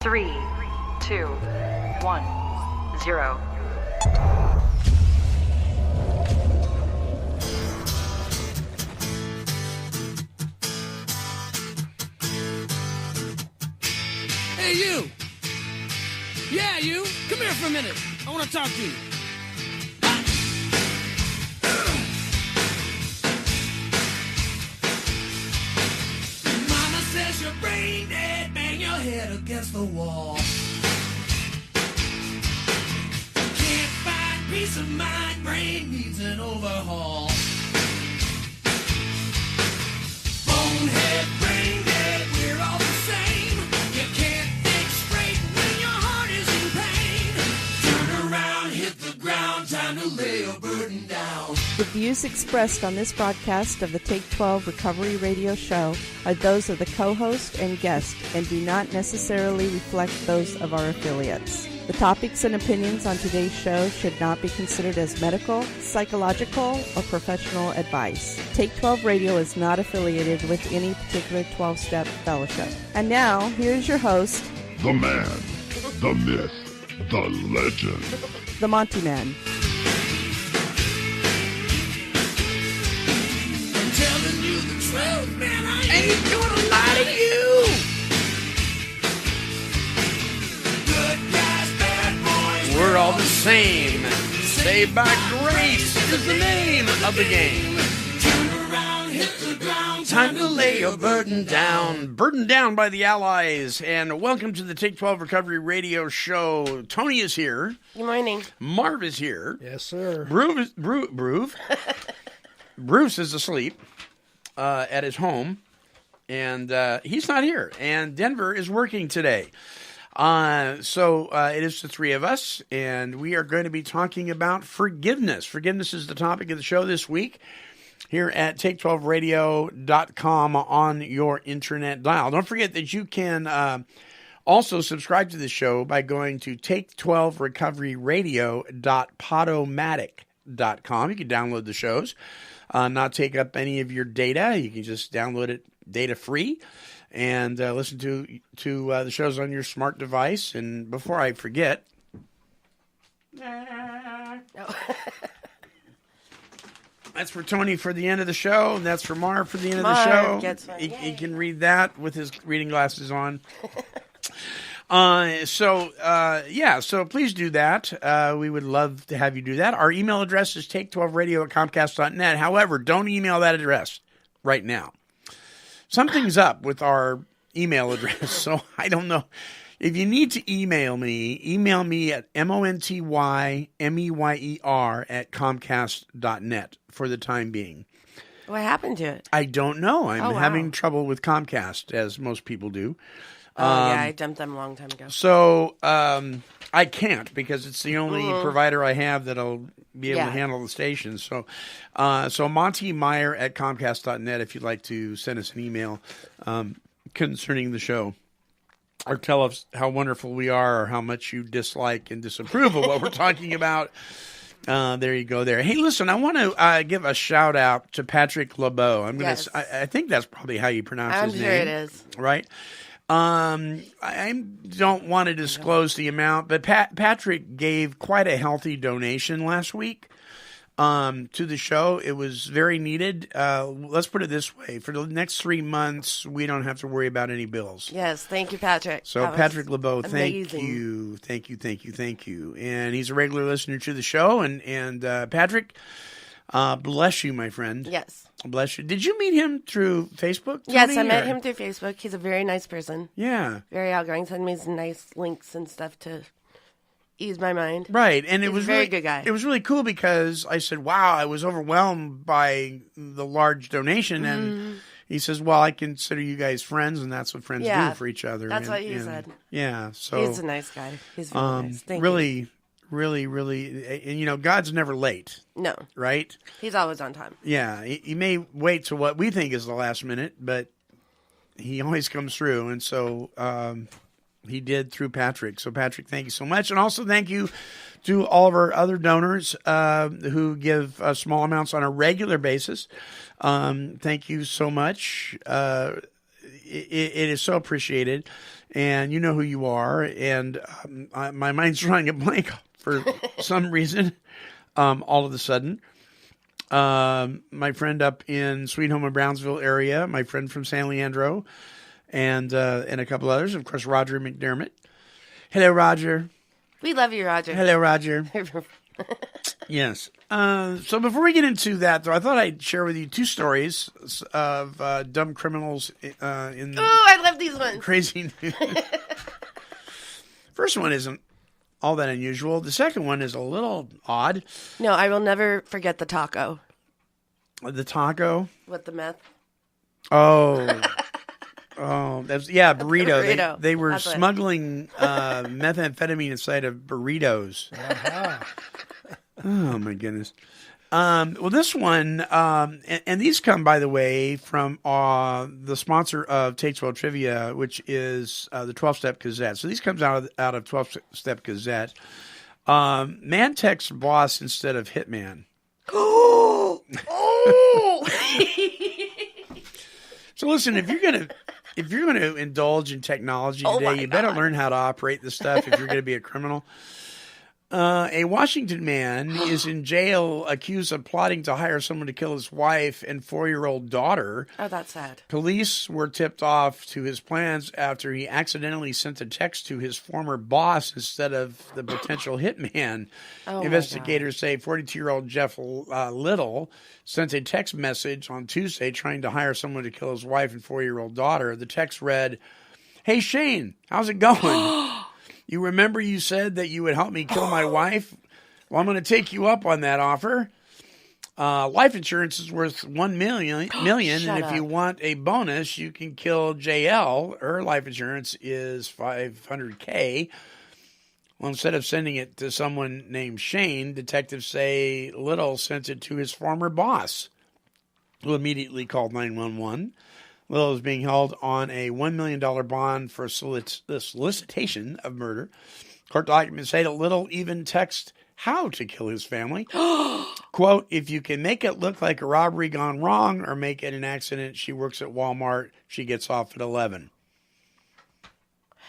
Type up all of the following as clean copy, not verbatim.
3, 2, 1, 0. Hey, you! Yeah, you! Come here for a minute. I want to talk to you. Mama says you're brain dead, bang your head against the wall. Can't find peace of mind, brain needs an overhaul. Bonehead, brain dead, we're all the same. You can't think straight when your heart is in pain. Turn around, hit the ground, time to lay your burden down. The views expressed on this broadcast of the Take 12 Recovery Radio Show are those of the co-host and guest and do not necessarily reflect those of our affiliates. The topics and opinions on today's show should not be considered as medical, psychological, or professional advice. Take 12 Radio is not affiliated with any particular 12-step fellowship. And now, here's your host, The man, the myth, the legend. the Monty Man. I'm telling you the truth, man, I ain't gonna lie to you. Good guys, bad boys, We're all the same. Saved by grace is the name of the game. turn around, hit the ground, Time to lay your burden down. Burden down by the Allies. And welcome to the Take 12 Recovery Radio Show. Tony is here. Good morning. Marv is here. Yes, sir. Bruce is asleep at his home. And he's not here. And Denver is working today. So it is the three of us, and we are going to be talking about forgiveness. Forgiveness is the topic of the show this week here at take12radio.com on your internet dial. Don't forget that you can also subscribe to the show by going to take12recoveryradio.podomatic.com. You can download the shows, not take up any of your data. You can just download it data free. And listen to the shows on your smart device. And before I forget, that's for Tony for the end of the show, and that's for Marv for the end of the show. He can read that with his reading glasses on. So please do that. We would love to have you do that. Our email address is take12radio@comcast.net. However, don't email that address right now. Something's up with our email address, so I don't know. If you need to email me at montymeymer@comcast.net for the time being. What happened to it? I don't know. I'm having trouble with Comcast, as most people do. I dumped them a long time ago. So I can't, because it's the only provider I have that'll be able to handle the station. So montymeymer@comcast.net if you'd like to send us an email concerning the show, or tell us how wonderful we are or how much you dislike and disapprove of what we're talking about. There you go there. Hey, listen, I want to give a shout out to Patrick LeBeau. I think that's probably how you pronounce his name. I'm sure it is. Right? I don't want to disclose the amount, but Patrick gave quite a healthy donation last week to the show. It was very needed. Let's put it this way. For the next 3 months, we don't have to worry about any bills. Yes, thank you, Patrick. So, Patrick LeBeau, thank you. And he's a regular listener to the show. And Patrick, bless you, my friend. Yes. Bless you. Did you meet him through Facebook, Tony, Yes, I met him through Facebook. He's a very nice person. Yeah. Very outgoing. Sent me some nice links and stuff to ease my mind. Right. And it was a very really good guy. It was really cool because I said, wow, I was overwhelmed by the large donation. And he says, well, I consider you guys friends, and that's what friends do for each other. That's what he said. Yeah. So he's a nice guy. He's very nice. Thank you. Really, and God's never late. No. Right? He's always on time. Yeah. He may wait to what we think is the last minute, but he always comes through. And so he did through Patrick. So, Patrick, thank you so much. And also thank you to all of our other donors who give small amounts on a regular basis. Thank you so much. It is so appreciated. and you know who you are. And my mind's drawing a blank for some reason. All of a sudden, my friend up in Sweet Home of Brownsville area, my friend from San Leandro, and a couple others, of course, Roger McDermott. Hello, Roger. We love you, Roger. Hello, Roger. Yes. So before we get into that, though, I thought I'd share with you two stories of dumb criminals in I love these ones. crazy news. First one isn't all that unusual. The second one is a little odd. No, I will never forget the taco The taco. with the meth. Oh. That's burrito. Burrito. They were That's it. smuggling methamphetamine inside of burritos. Oh my goodness. Well, this one, and these come, by the way, from the sponsor of Take 12 Trivia, which is the 12-Step Gazette. So these comes out of 12-Step Gazette. Man texts boss instead of hitman. Oh! So listen, if you're gonna indulge in technology Oh today, my you better God. learn how to operate this stuff if you're going to be a criminal. A Washington man is in jail accused of plotting to hire someone to kill his wife and 4-year-old daughter. Oh, that's sad. Police were tipped off to his plans after he accidentally sent a text to his former boss instead of the potential hitman. Oh, my Investigators say 42-year-old Jeff Little sent a text message on Tuesday trying to hire someone to kill his wife and 4-year-old daughter. The text read, "Hey, Shane, how's it going? You remember you said that you would help me kill my wife? Well, I'm going to take you up on that offer. Life insurance is worth $1 million, Shut and if you up. want a bonus, you can kill JL. Her life insurance is $500K. Well, instead of sending it to someone named Shane, detectives say Little sent it to his former boss, who immediately called 911. Little is being held on a $1 million bond for solicitation of murder. Court documents say that Little even texted how to kill his family. Quote, "If you can make it look like a robbery gone wrong or make it an accident, she works at Walmart. She gets off at 11.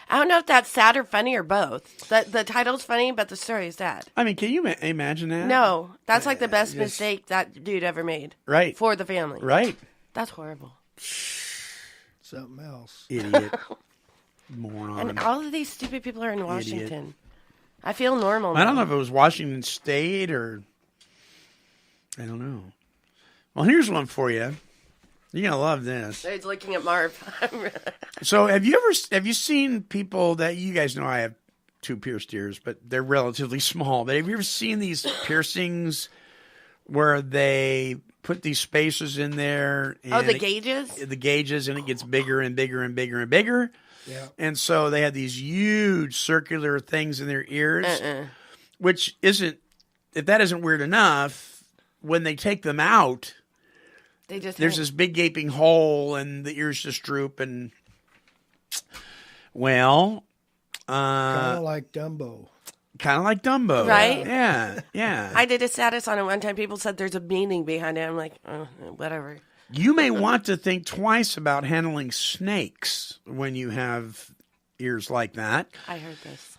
I don't know if that's sad or funny or both. The title's funny, but the story is sad. I mean, can you imagine that? No, that's like the best just- mistake that dude ever made. Right. For the family. Right. That's horrible. Something else. Idiot. Moron. And all of these stupid people are in Washington. I feel normal. I don't now. know if it was Washington State or I don't know. Well, here's one for you. You're gonna love this. He's looking at Marv. So, have you seen people that you guys know? I have 2 pierced ears, but they're relatively small. But have you ever seen these piercings where they put these spacers in there? And the gauges? The gauges, and it gets bigger and bigger and bigger and bigger. Yeah. And so they have these huge circular things in their ears, which isn't, if that isn't weird enough, when they take them out, They just there's this big gaping hole and the ears just droop. And, well, Kind of like Dumbo. kind of like Dumbo. Right? Yeah, yeah. I did a status on it one time. People said there's a meaning behind it. I'm like, whatever. You may want to think twice about handling snakes when you have ears like that. I heard this.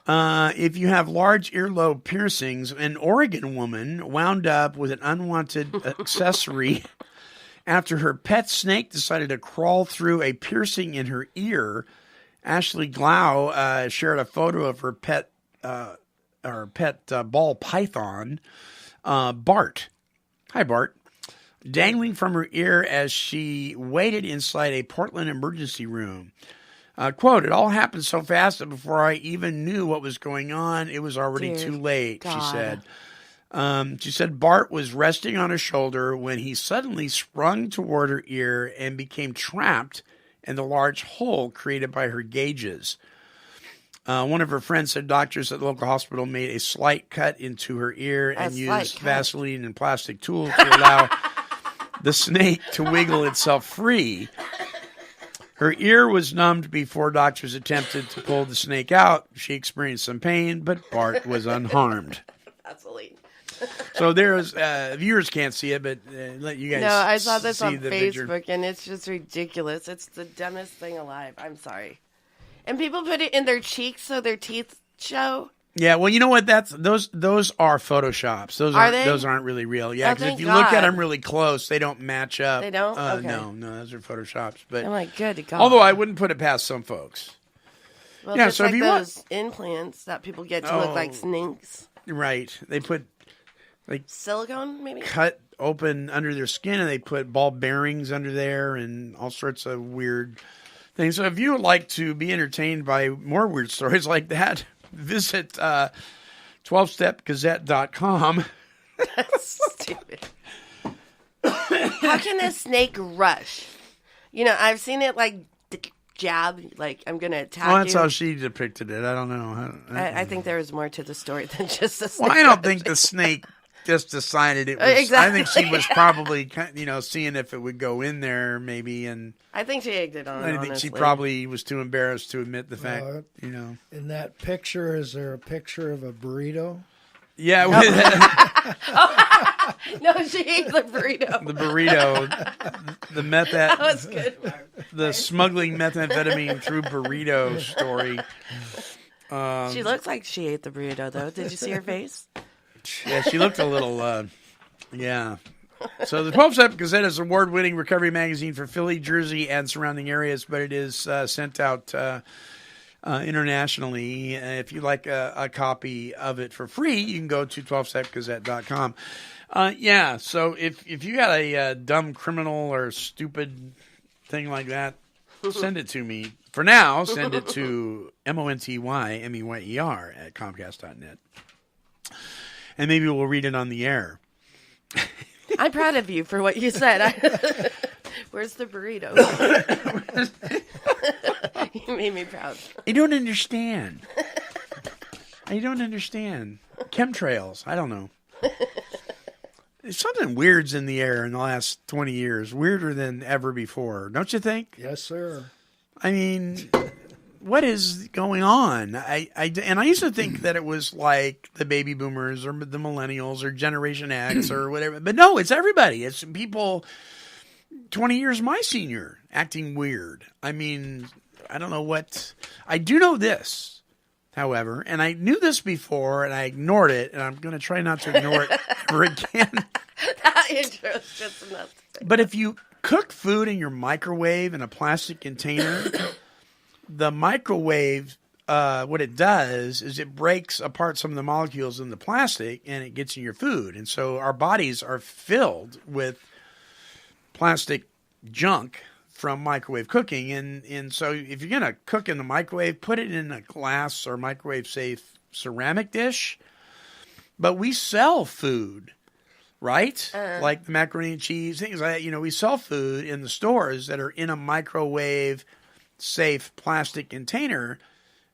If you have large earlobe piercings, an Oregon woman wound up with an unwanted accessory after her pet snake decided to crawl through a piercing in her ear. Ashley Glau shared a photo of her pet ball python, Bart. Hi, Bart. Dangling from her ear as she waited inside a Portland emergency room. Quote, "It all happened so fast that before I even knew what was going on, it was already Dear too late," God. she said. She said Bart was resting on her shoulder when he suddenly sprung toward her ear and became trapped in the large hole created by her gauges. One of her friends said doctors at the local hospital made a slight cut into her ear and slight used cut. Vaseline and plastic tools to allow the snake to wiggle itself free. Her ear was numbed before doctors attempted to pull the snake out. She experienced some pain, but Bart was unharmed. That's elite. So there's viewers can't see it, but let you guys. No, I saw this see on the picture. Facebook, and it's just ridiculous. It's the dumbest thing alive. I'm sorry. And people put it in their cheeks so their teeth show. Yeah, well, you know what? Those are photoshops. Those aren't really real. Yeah, Oh, because if thank you look at God. them really close, they don't match up. They don't? Okay. No, those are photoshops. But I'm like, good God. although I wouldn't put it past some folks. Well, Yeah, just so if like you want- those implants that people get to look like snakes. Right? They put Silicone, maybe? cut open under their skin, and they put ball bearings under there, and all sorts of weird things. So if you would like to be entertained by more weird stories like that, visit 12stepgazette.com. That's stupid. How can a snake rush? You know, I've seen it like jab, like I'm going to attack Well, that's you. how she depicted it. I don't know. I think there was more to the story than just the snake. Well, I don't think the snake just decided it was. Exactly. I think she was probably, seeing if it would go in there, maybe, and I think she egged it on, I think honestly. she probably was too embarrassed to admit the fact. In that picture, is there a picture of a burrito? Yeah, No, she ate the burrito. the burrito, the That was good. the smuggling methamphetamine through burrito story. She looks like she ate the burrito, though. Did you see her face? Yeah, she looked a little, yeah. So the 12-Step Gazette is an award-winning recovery magazine for Philly, Jersey, and surrounding areas, but it is sent out internationally. If you'd like a copy of it for free, you can go to 12stepgazette.com. Yeah, so if you got a dumb criminal or stupid thing like that, send it to me. For now, send it to MONTYMEYER at Comcast.net. And maybe we'll read it on the air. I'm proud of you for what you said. Where's the burrito? You made me proud. I don't understand. Chemtrails. I don't know. Something weird's in the air in the last 20 years. Weirder than ever before. Don't you think? Yes, sir. I mean, what is going on? I used to think that it was like the baby boomers or the millennials or Generation X or whatever. But no, it's everybody. It's people 20 years my senior acting weird. I mean, I don't know what. I do know this, however, and I knew this before and I ignored it, and I'm going to try not to ignore it ever again. That intro is just enough. But if you cook food in your microwave in a plastic container, the microwave, what it does is it breaks apart some of the molecules in the plastic and it gets in your food. And so our bodies are filled with plastic junk from microwave cooking. And so if you're going to cook in the microwave, put it in a glass or microwave safe ceramic dish. But we sell food, right? Like the macaroni and cheese, things like that. We sell food in the stores that are in a microwave safe plastic container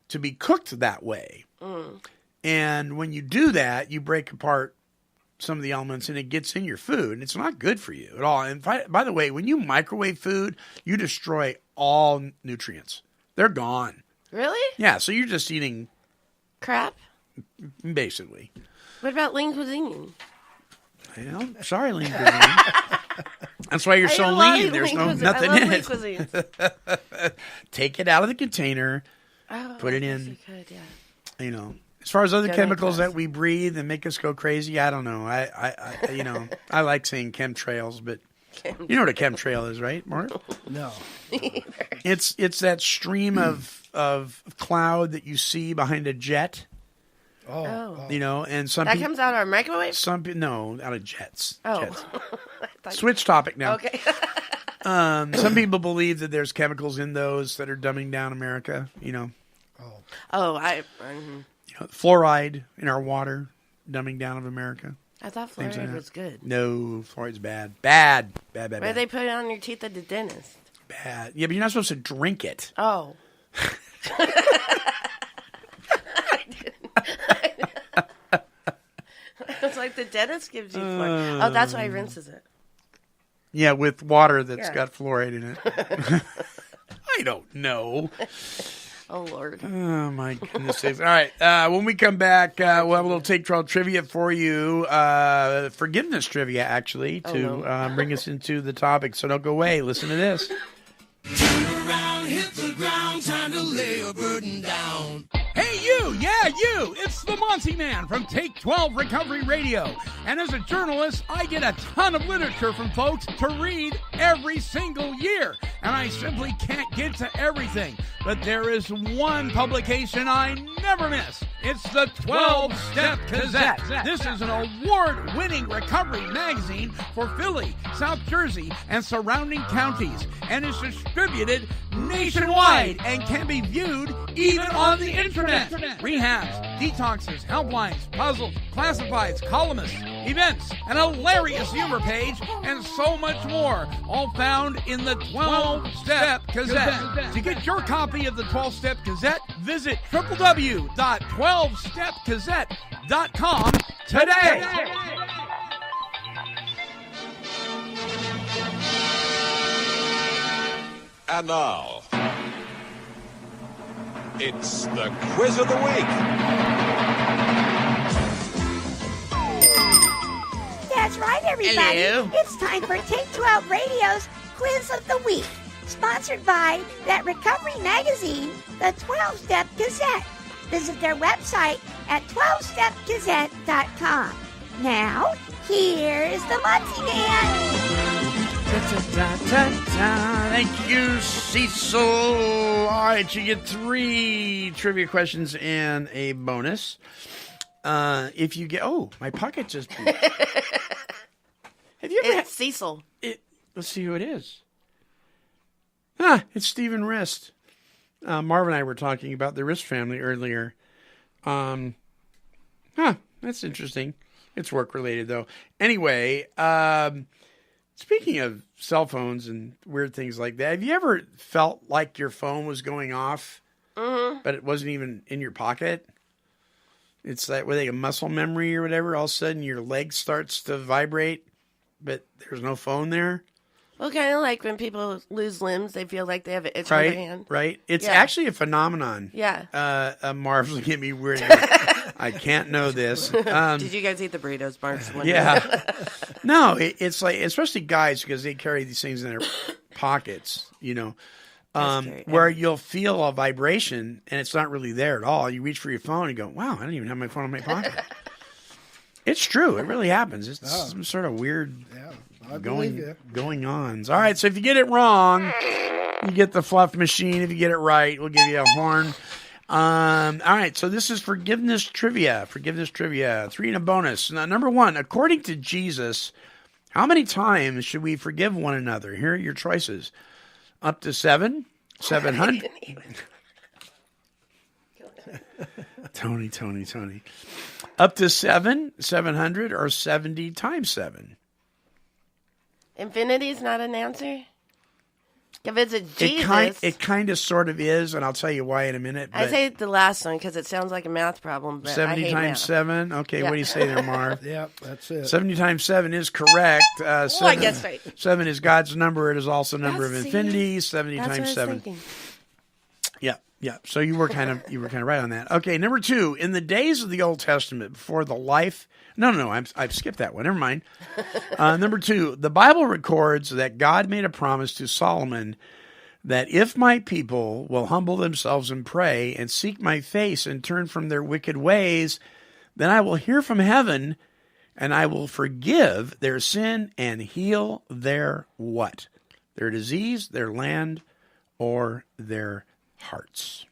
to be cooked that way. And when you do that, you break apart some of the elements and it gets in your food, and it's not good for you at all. And by the way, when you microwave food, you destroy all nutrients. They're gone. Really? Yeah, so you're just eating Crap? basically. What about lean cuisine? Well, sorry, lean cuisine. That's why you're so lean. There's nothing in it. Cuisine. Take it out of the container, put it in. You could, yeah. As far as other Don't chemicals make that we breathe and make us go crazy, I don't know. I I like saying chemtrails, but you know what a chemtrail is, right, Mark? No. It's that stream of cloud that you see behind a jet. Oh. And some That people, comes out of our microwave? out of jets. Oh. Jets. Switch topic now. Okay. Some people believe that there's chemicals in those that are dumbing down America. Fluoride in our water, dumbing down of America. I thought Things like fluoride that. was good. No, fluoride's bad. Bad. Why they put it on your teeth at the dentist? Bad. Yeah, but you're not supposed to drink it. Oh. It's like the dentist gives you fluoride. Oh, that's why he rinses it. Yeah, with water that's Yeah. got fluoride in it. I don't know. Oh, Lord. Oh, my goodness. All right. When we come back, we'll have a little Take 12 trivia for you. Forgiveness trivia, actually, to bring us into the topic. So don't go away. Listen to this. Turn around, hit the ground, time to lay a bird. Yeah, you! It's the Monty Man from Take 12 Recovery Radio. And as a journalist, I get a ton of literature from folks to read every single year. And I simply can't get to everything. But there is one publication I never miss. It's the 12-Step Gazette. This is an award-winning recovery magazine for Philly, South Jersey, and surrounding counties. And is distributed nationwide and can be viewed even on the internet. Rehabs, detoxes, helplines, puzzles, classifieds, columnists, events, an hilarious humor page, and so much more. All found in the 12-Step Gazette. To get your copy of the 12-Step Gazette, visit www.12stepgazette.com today. And now, it's the Quiz of the Week. That's right, everybody. Hello. It's time for Take 12 Radio's Quiz of the Week, sponsored by that recovery magazine, the 12-Step Gazette. Visit their website at 12stepgazette.com. Now, here's the Monty Man. Thank you, Cecil. All right, you get 3 trivia questions and a bonus. If you get... Oh, my pocket just... Have you ever... It's Cecil. Let's see who it is. It's Stephen Rist. Marv and I were talking about the Rist family earlier. That's interesting. It's work-related, though. Anyway, speaking of cell phones and weird things like that, have you ever felt like your phone was going off, but it wasn't even in your pocket? It's like with a muscle memory or whatever. All of a sudden, your leg starts to vibrate, but there's no phone there. Well, kind of like when people lose limbs, they feel like they have an itch on their hand. Right. It's actually a phenomenon. Yeah. Marv's looking at me weird. I can't know this. Did you guys eat the burritos, Marks? Yeah. No, it's like, especially guys, because they carry these things in their pockets, you know, where you'll feel a vibration and it's not really there at all. You reach for your phone and go, wow, I don't even have my phone in my pocket. It's true. It really happens. It's some sort of weird going on. All right, so if you get it wrong, you get the fluff machine. If you get it right, we'll give you a horn. All right, so this is forgiveness trivia. 3 and a bonus. Now, number 1, according to Jesus, how many times should we forgive one another? Here are your choices. Up to 7, 700. Tony. Up to 7, 700, or 70 times 7. Infinity is not an answer? If it's a Jesus... It kind of sort of is, and I'll tell you why in a minute. I say the last one because it sounds like a math problem, but 70 I hate times math. 7? Okay, What do you say there, Marv? Yep, that's it. 70 times 7 is correct. I guess right. 7 is God's number. It is also a number of infinity. 70 That's times what I was 7. thinking. Yeah. So you were kind of right on that. Okay, number 2. In the days of the Old Testament, before the life... No, I've skipped that one. Never mind. Number 2, the Bible records that God made a promise to Solomon that if my people will humble themselves and pray and seek my face and turn from their wicked ways, then I will hear from heaven and I will forgive their sin and heal their what? Their disease, their land, or their hearts.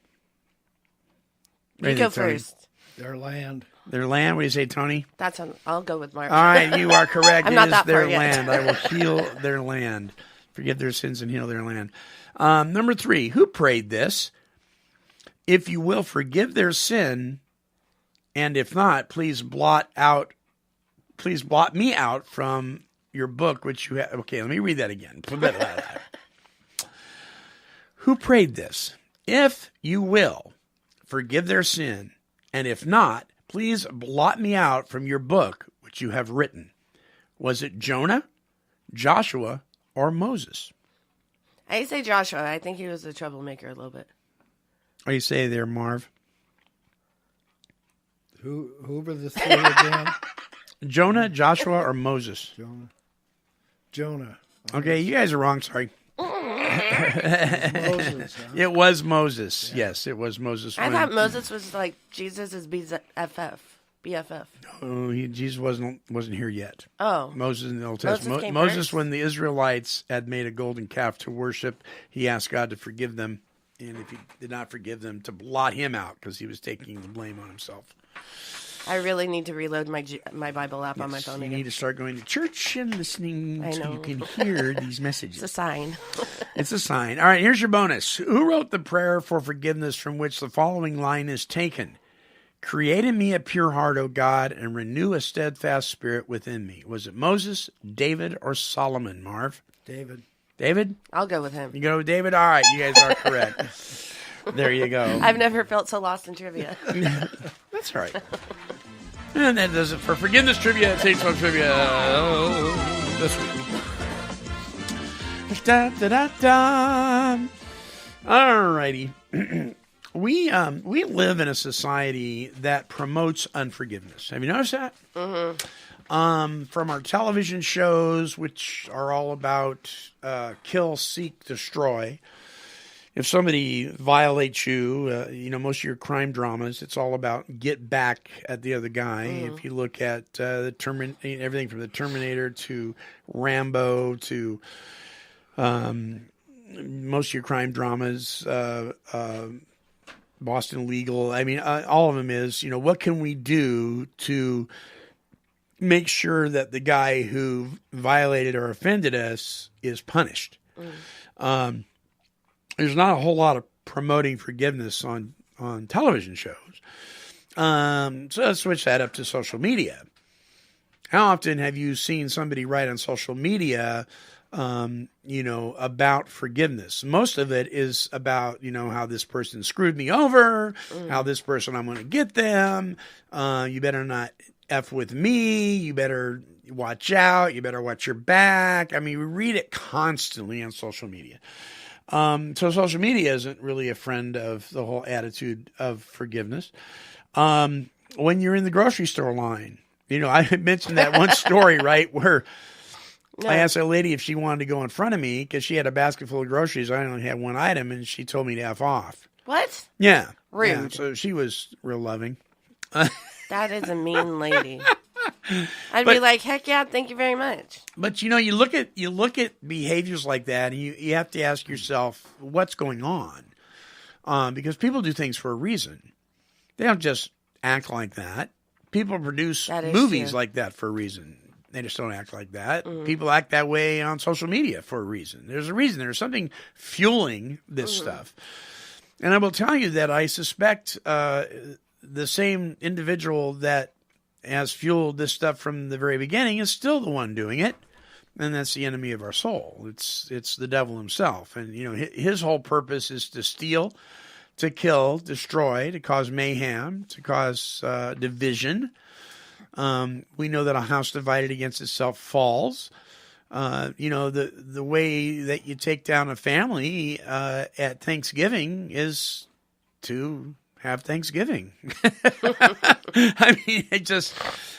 You go first. Their land. Their land. What do you say, Tony? I'll go with Mark. All right, you are correct. I'm It not is that their far yet. land. I will heal their land. Forgive their sins and heal their land. Number 3, who prayed this? If you will forgive their sin, and if not, please blot me out from your book, which you have. Okay, let me read that again. Who prayed this? If you will forgive their sin, and if not, please blot me out from your book, which you have written. Was it Jonah, Joshua, or Moses? I say Joshua. I think he was a troublemaker a little bit. What do you say there, Marv? Who were the 3 again? Jonah, Joshua, or Moses? Jonah. Okay, you guys are wrong. Sorry. Moses, huh? It was Moses. Yes, it was Moses. I thought Moses was like Jesus' BFF. Oh, Jesus wasn't here yet. Oh. Moses in the Old Moses Testament. came Moses, first? when the Israelites had made a golden calf to worship, he asked God to forgive them. And if he did not forgive them, to blot him out because he was taking the blame on himself. I really need to reload my Bible app on my phone You again. need to start going to church and listening I so know. you can hear these messages. It's a sign. It's a sign. All right, here's your bonus. Who wrote the prayer for forgiveness from which the following line is taken? Create in me a pure heart, O God, and renew a steadfast spirit within me. Was it Moses, David, or Solomon, Marv? David. David? I'll go with him. You go with David? All right, you guys are correct. There you go. I've never felt so lost in trivia. That's all right. And that does it for Forgiveness Trivia. Take 12 Trivia this week. Da, da, da, da. All righty. We live in a society that promotes unforgiveness. Have you noticed that? Mm-hmm. From our television shows, which are all about kill, seek, destroy. If somebody violates you, most of your crime dramas, it's all about get back at the other guy. If you look at everything from the Terminator to Rambo to most of your crime dramas, Boston Legal. I mean, all of them is, what can we do to make sure that the guy who violated or offended us is punished? There's not a whole lot of promoting forgiveness on television shows. So let's switch that up to social media. How often have you seen somebody write on social media, about forgiveness? Most of it is about, how this person screwed me over, how this person, I'm going to get them. You better not F with me. You better watch out. You better watch your back. I mean, we read it constantly on social media. So social media isn't really a friend of the whole attitude of forgiveness. When you're in the grocery store line, I mentioned that one story, right, where I asked a lady if she wanted to go in front of me because she had a basket full of groceries. I only had one item, and she told me to F off. What? Yeah. Rude. Yeah, so she was real loving. That is a mean lady. I'd be like, heck yeah, thank you very much. But you look at behaviors like that, and you have to ask yourself what's going on, because people do things for a reason. They don't just act like that. People produce movies like that for a reason. They just don't act like that. People act that way on social media for a reason. There's a reason. There's something fueling this stuff. And I will tell you that I suspect the same individual that has fueled this stuff from the very beginning is still the one doing it. And that's the enemy of our soul. It's the devil himself. And, his whole purpose is to steal, to kill, destroy, to cause mayhem, to cause division. We know that a house divided against itself falls. The way that you take down a family at Thanksgiving is to have Thanksgiving. I mean, it just,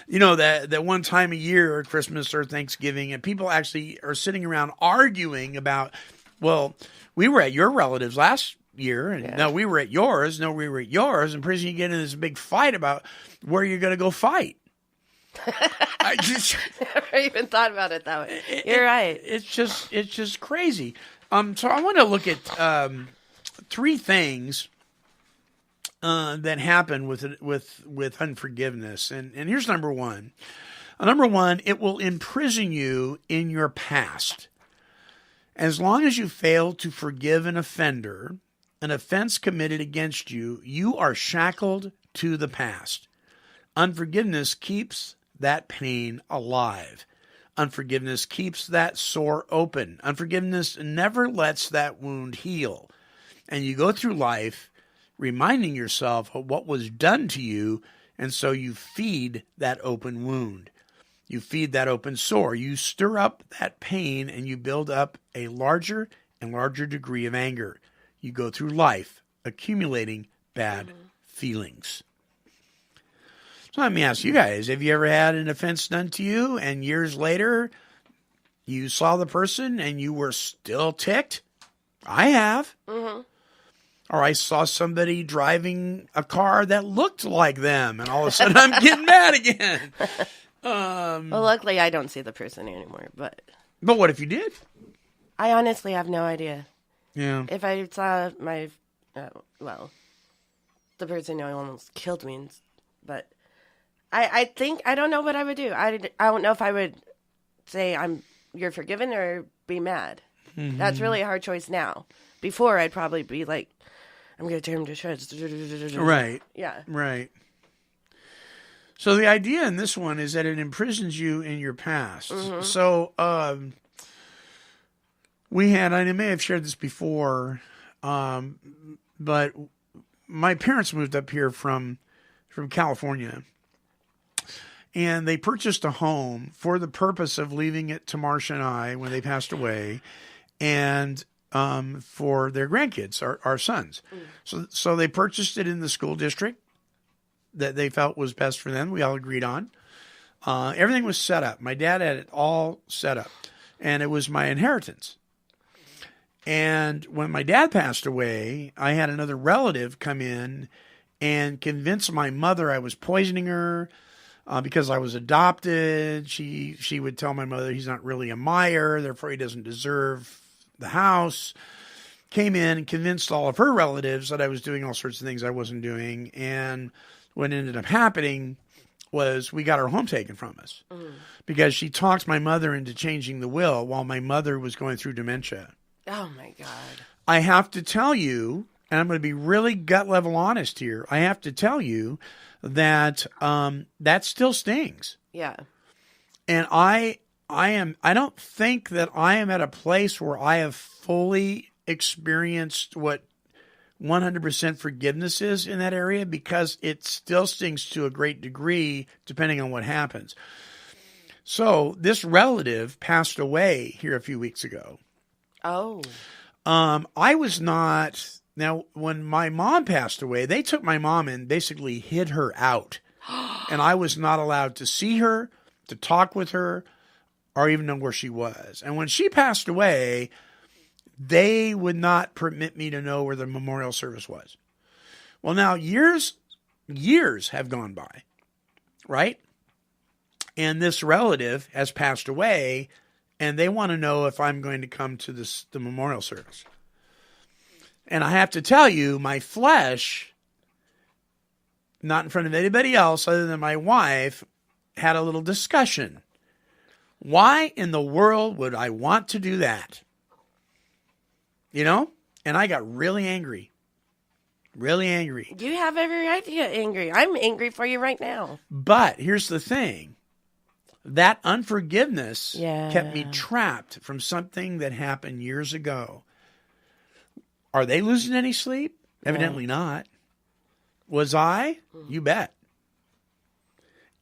that one time a year or Christmas or Thanksgiving, and people actually are sitting around arguing about, well, we were at your relatives last year, and no, we were at yours. No, we were at yours. And pretty soon you get in this big fight about where you're going to go fight. I never even thought about it that way. You're right. It's just crazy. So I want to look at three things that happen with unforgiveness, and here's number one. Number one, it will imprison you in your past. As long as you fail to forgive an offender, an offense committed against you, you are shackled to the past. Unforgiveness keeps that pain alive. Unforgiveness keeps that sore open. Unforgiveness never lets that wound heal. And you go through life reminding yourself of what was done to you, and so you feed that open wound. You feed that open sore. You stir up that pain, and you build up a larger and larger degree of anger. You go through life accumulating bad feelings. So let me ask you guys, have you ever had an offense done to you and years later you saw the person and you were still ticked? I have. Mm-hmm. Or I saw somebody driving a car that looked like them, and all of a sudden I'm getting mad again. Well, luckily I don't see the person anymore, but what if you did? I honestly have no idea. Yeah. If I saw my, the person who almost killed me, but I think, I don't know what I would do. I don't know if I would say you're forgiven or be mad. Mm-hmm. That's really a hard choice now. Before, I'd probably be like, I'm going to tear him to shreds. Right. Yeah. Right. So the idea in this one is that it imprisons you in your past. Mm-hmm. So we had, I may have shared this before, but my parents moved up here from California. And they purchased a home for the purpose of leaving it to Marcia and I when they passed away, and for their grandkids, our sons. So they purchased it in the school district that they felt was best for them. We all agreed on. Everything was set up. My dad had it all set up, and it was my inheritance. And when my dad passed away, I had another relative come in and convince my mother I was poisoning her. Because I was adopted. She would tell my mother he's not really a Meyer, therefore he doesn't deserve the house. Came in and convinced all of her relatives that I was doing all sorts of things I wasn't doing. And what ended up happening was we got our home taken from us. Because she talked my mother into changing the will while my mother was going through dementia. Oh, my God. I have to tell you, and I'm going to be really gut level honest here, I have to tell you that that still stings. Yeah. And I don't think that I am at a place where I have fully experienced what 100% forgiveness is in that area, because it still stings to a great degree depending on what happens. So this relative passed away here a few weeks ago. Oh. I was not... Now, when my mom passed away, they took my mom and basically hid her out. And I was not allowed to see her, to talk with her, or even know where she was. And when she passed away, they would not permit me to know where the memorial service was. Well, now years have gone by, right? And this relative has passed away, and they want to know if I'm going to come to the memorial service. And I have to tell you, my flesh, not in front of anybody else other than my wife, had a little discussion. Why in the world would I want to do that? You know? And I got really angry. Really angry. You have every right to get angry. I'm angry for you right now. But here's the thing. That unforgiveness kept me trapped from something that happened years ago. Are they losing any sleep? Evidently not. Was I? You bet.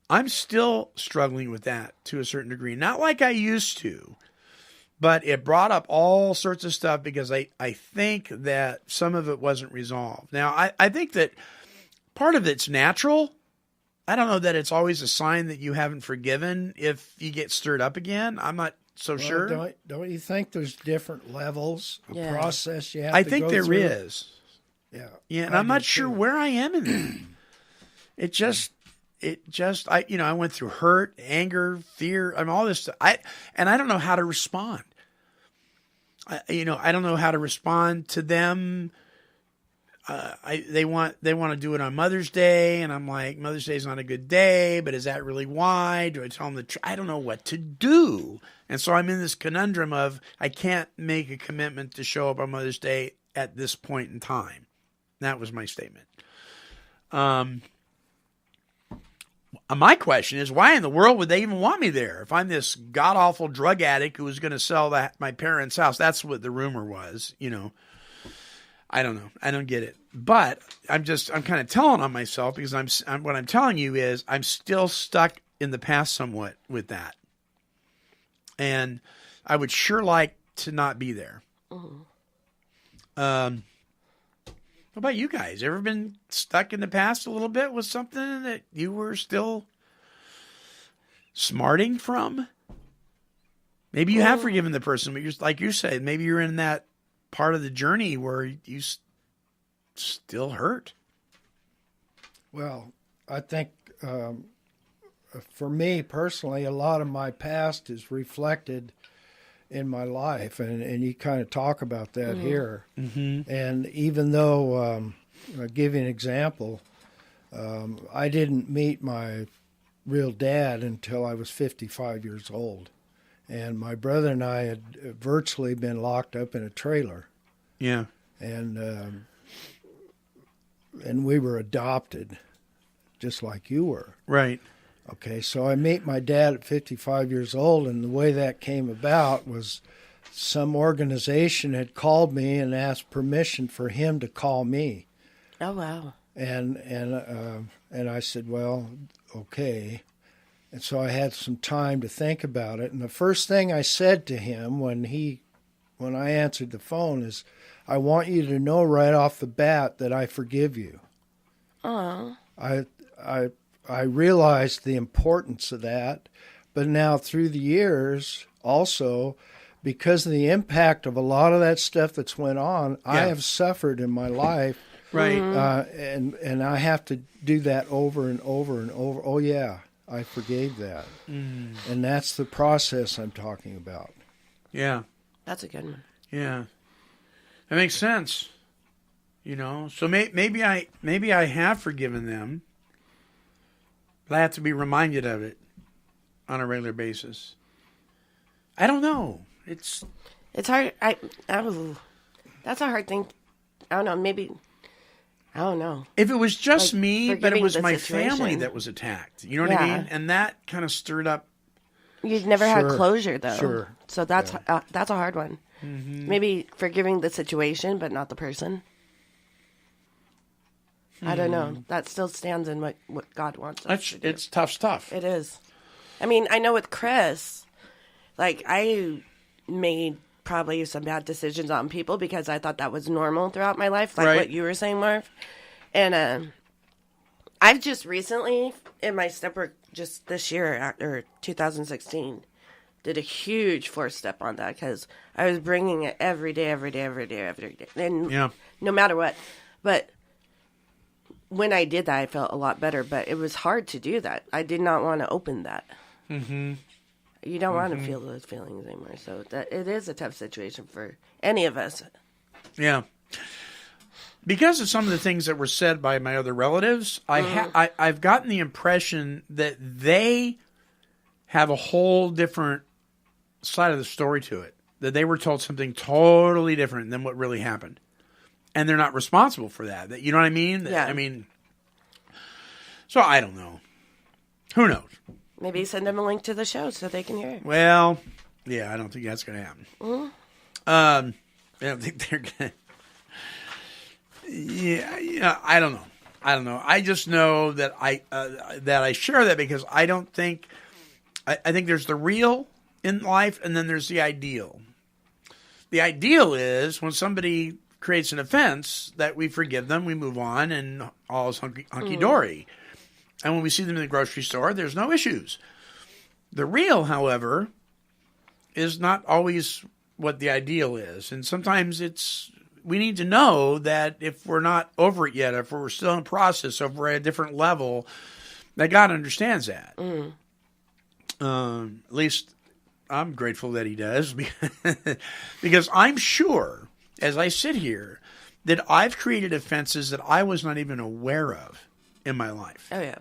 I'm still struggling with that to a certain degree. Not like I used to, but it brought up all sorts of stuff because I think that some of it wasn't resolved. Now, I think that part of it's natural. I don't know that it's always a sign that you haven't forgiven if you get stirred up again. I'm not so sure. Don't you think there's different levels of process you have I to think go there through? is. Yeah. Yeah, and I'm not sure where I am in that. It just I went through hurt, anger, fear, all this stuff. I don't know how to respond. I don't know how to respond to them. They want to do it on Mother's Day, and I'm like, Mother's Day is not a good day, but is that really why? Do I tell them I don't know what to do. And so I'm in this conundrum of I can't make a commitment to show up on Mother's Day at this point in time. That was my statement. My question is, why in the world would they even want me there? If I'm this god-awful drug addict who was going to sell my parents' house, that's what the rumor was, I don't know. I don't get it. But I'm kind of telling on myself because what I'm telling you is I'm still stuck in the past somewhat with that. And I would sure like to not be there. What about you guys? Ever been stuck in the past a little bit with something that you were still smarting from? Maybe you have forgiven the person, but like you said, maybe you're in that part of the journey where you still hurt? Well, I think for me personally, a lot of my past is reflected in my life, and you kind of talk about that here. Mm-hmm. And even though, I'll give you an example, I didn't meet my real dad until I was 55 years old. And my brother and I had virtually been locked up in a trailer. Yeah. And we were adopted, just like you were. Right. Okay, so I meet my dad at 55 years old, and the way that came about was some organization had called me and asked permission for him to call me. Oh, wow. And I said, well, okay. And so I had some time to think about it. And the first thing I said to him when I answered the phone is, I want you to know right off the bat that I forgive you. Oh. I realized the importance of that, but now through the years, also, because of the impact of a lot of that stuff that's went on, I have suffered in my life. Right. And I have to do that over and over and over. Oh, yeah, I forgave that. Mm. And that's the process I'm talking about. Yeah. That's a good one. Yeah. That makes sense. You know, so maybe I have forgiven them, but I have to be reminded of it on a regular basis. I don't know. It's hard. That's a hard thing. I don't know. Maybe. I don't know. If it was just Like, me, but it was forgiving my the situation. family that was attacked. You know what I mean? And that kind of stirred up. You've never had closure, though. Sure. So that's a hard one. Mm-hmm. Maybe forgiving the situation, but not the person. I don't know. That still stands in what God wants us to do. It's tough stuff. It is. I mean, I know with Chris, like, I made probably some bad decisions on people because I thought that was normal throughout my life, like what you were saying, Marv. And I've just recently, in my step work just this year, or 2016, did a huge 4-step on that because I was bringing it every day. And no matter what. But when I did that, I felt a lot better, but it was hard to do that. I did not want to open that. Mm-hmm. You don't want to feel those feelings anymore. So it is a tough situation for any of us. Yeah. Because of some of the things that were said by my other relatives, I've gotten the impression that they have a whole different side of the story to it. That they were told something totally different than what really happened. And they're not responsible for that. You know what I mean? Yeah. I mean, so I don't know. Who knows? Maybe send them a link to the show so they can hear it. Well, yeah, I don't think that's going to happen. Mm-hmm. I don't think they're going to. Yeah, I don't know. I just know that I share that because I don't think. I think there's the real in life, and then there's the ideal. The ideal is when somebody creates an offense that we forgive them, we move on, and all is hunky-dory. And when we see them in the grocery store, there's no issues. The real, however, is not always what the ideal is. And sometimes we need to know that if we're not over it yet, if we're still in the process, if we're at a different level, that God understands that. At least I'm grateful that he does. Because I'm sure, as I sit here, that I've created offenses that I was not even aware of in my life. Oh, yeah.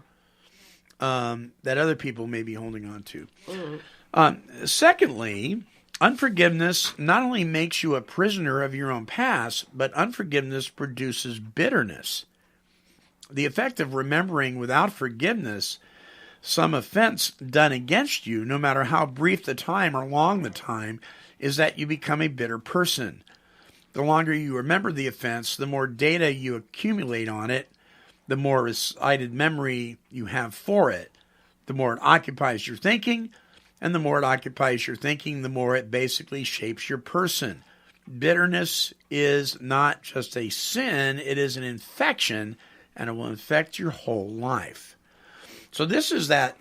That other people may be holding on to. Secondly, unforgiveness not only makes you a prisoner of your own past, but unforgiveness produces bitterness. The effect of remembering without forgiveness some offense done against you, no matter how brief the time or long the time, is that you become a bitter person. The longer you remember the offense, the more data you accumulate on it, the more recited memory you have for it, the more it occupies your thinking, and the more it occupies your thinking, the more it basically shapes your person. Bitterness is not just a sin, it is an infection, and it will infect your whole life. So this is that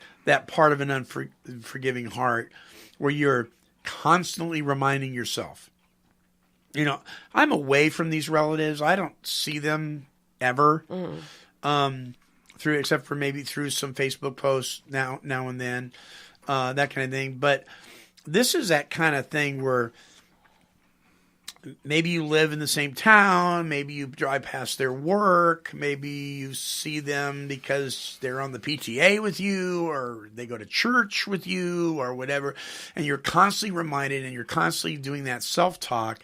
part of an unforgiving heart where you're constantly reminding yourself I'm away from these relatives. I don't see them ever, except for maybe through some Facebook posts now and then, that kind of thing. But this is that kind of thing where maybe you live in the same town, maybe you drive past their work, maybe you see them because they're on the PTA with you, or they go to church with you, or whatever, and you're constantly reminded, and you're constantly doing that self-talk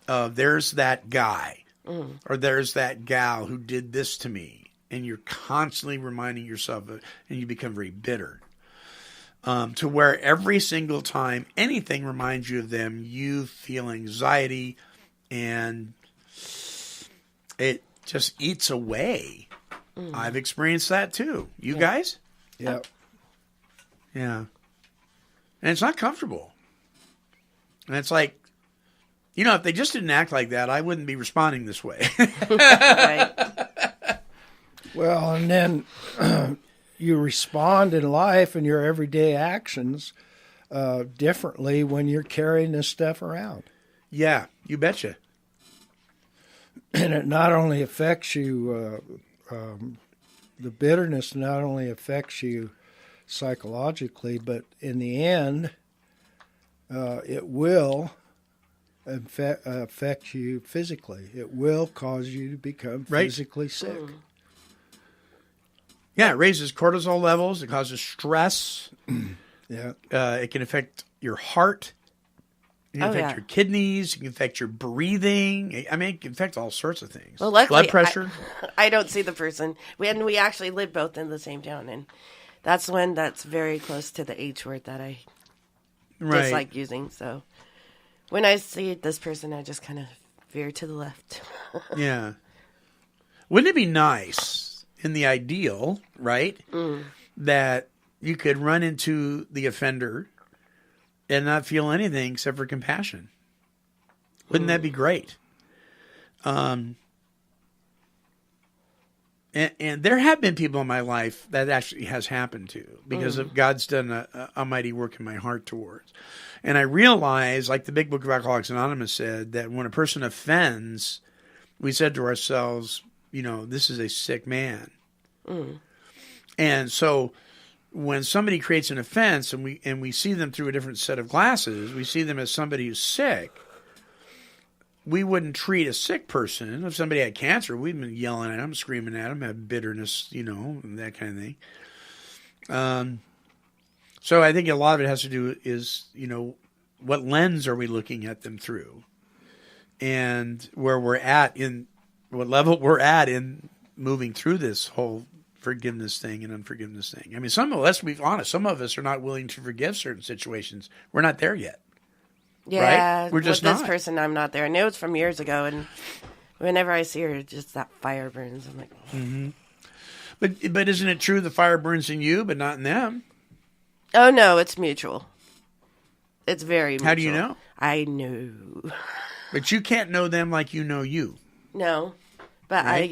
of there's that guy, or there's that gal who did this to me, and you're constantly reminding yourself of it, and you become very bitter. To where every single time anything reminds you of them, you feel anxiety, and it just eats away. I've experienced that too. You guys? Yeah. Yeah. And it's not comfortable. And it's like, if they just didn't act like that, I wouldn't be responding this way. Right. Well, and then you respond in life and your everyday actions differently when you're carrying this stuff around. Yeah, you betcha. And it not only affects you, the bitterness not only affects you psychologically, but in the end, it will affect you physically. It will cause you to become physically sick. Yeah, it raises cortisol levels. It causes stress. Yeah. It can affect your heart. It can affect your kidneys. It can affect your breathing. I mean, it can affect all sorts of things. Well, luckily, blood pressure. I don't see the person. We actually live both in the same town, and that's one that's very close to the H word that I dislike using. So when I see this person, I just kind of veer to the left. Yeah. Wouldn't it be nice, in the ideal, right, that you could run into the offender and not feel anything except for compassion? Wouldn't that be great? And there have been people in my life that actually has happened to, because of God's done a mighty work in my heart towards. And I realize, like the Big Book of Alcoholics Anonymous said, that when a person offends, we said to ourselves, this is a sick man. And so when somebody creates an offense and we see them through a different set of glasses, we see them as somebody who's sick. We wouldn't treat a sick person. If somebody had cancer, we'd been yelling at them, screaming at them, have bitterness, and that kind of thing. So I think a lot of it has to do is, what lens are we looking at them through? And where we're at what level we're at in moving through this whole forgiveness thing and unforgiveness thing. I mean, let's be honest, some of us are not willing to forgive certain situations. We're not there yet. Yeah, right? We're just with not. This person, I'm not there. I know it's from years ago, and whenever I see her, just that fire burns. I'm like, But isn't it true the fire burns in you, but not in them? Oh no, it's mutual. It's very mutual. How do you know? I know. But you can't know them like you know you. No, but Right?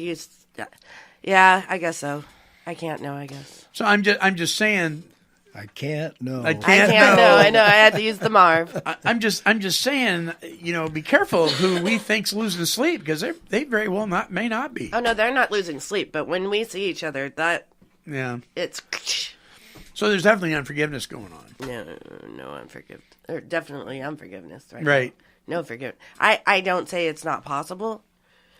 Yeah, I guess so. I can't know, I guess. So I'm just saying. I can't know. I can't know. I know. I had to use the Marv. I'm just saying. Be careful of who we think's losing sleep, because they very well may not be. Oh no, they're not losing sleep. But when we see each other, it's. So there's definitely unforgiveness going on. No unforgiveness. Or definitely unforgiveness. Right. Now. No forgiveness. I don't say it's not possible.